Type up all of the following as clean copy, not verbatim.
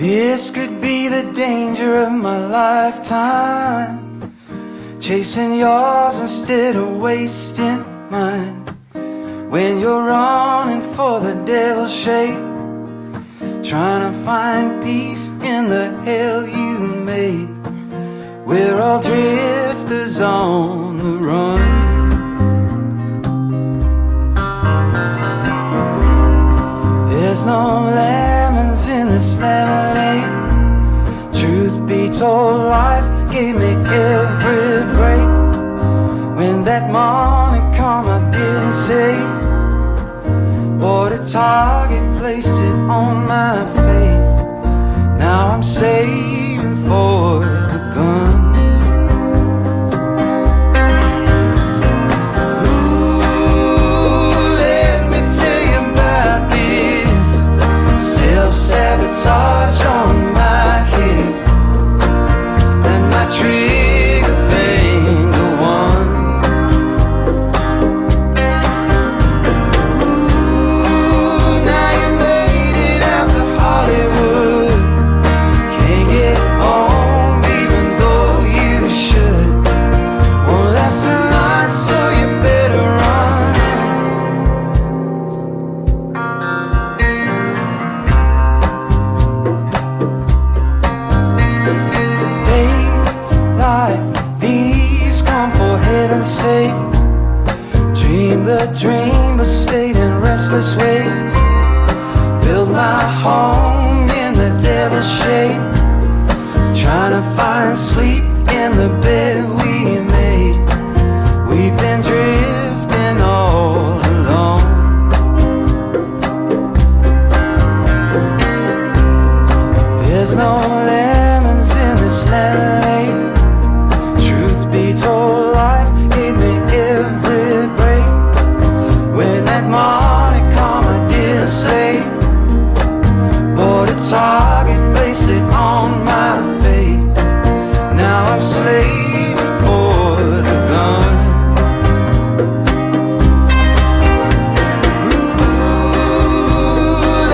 This could be the danger of my lifetime, chasing yours instead of wasting mine. When you're running for the devil's shade, trying to find peace in the hell you made. We're all drifters on the run. There's no lemons in this lemonade. Truth be told, life gave me every break. When that morning come, I didn't say, but a target placed it on my fate. Now I'm saving for the gun. Self-sabotage on my head, and my trigger finger one. Ooh, now you made it out to Hollywood. Can't get home even though you should. Well, that's the night, so you better run. Sake, dream the dream but stayed in restless wait. Build my home in the devil's shade, trying to find sleep in the bed we made. We've been drifting all alone. There's no lemons in this lemonade. Truth be told, life gave me every break. When that morning come, I didn't say, but a target placed it on my fate. Now I'm slaving for the gun. Ooh,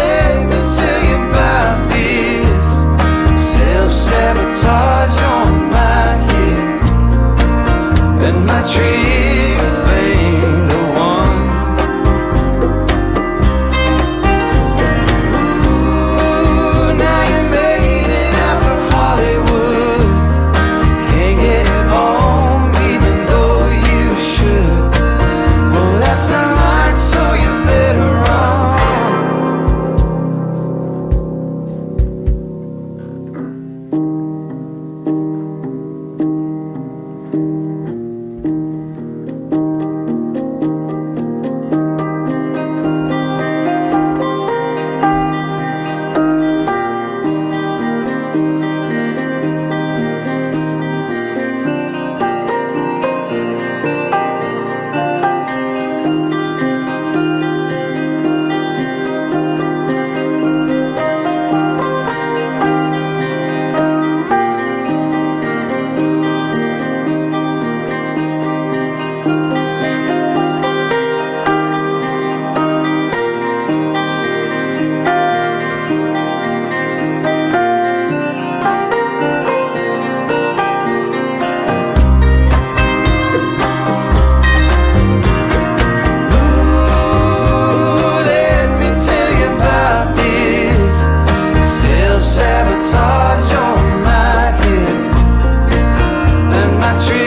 let me tell you about this. Self-sabotage on my head, and my trigger finger one. Ooh, now you made it out to Hollywood. Can't get home even though you should. Well, that's the night, so you better run. Sabotage on my head, and my tree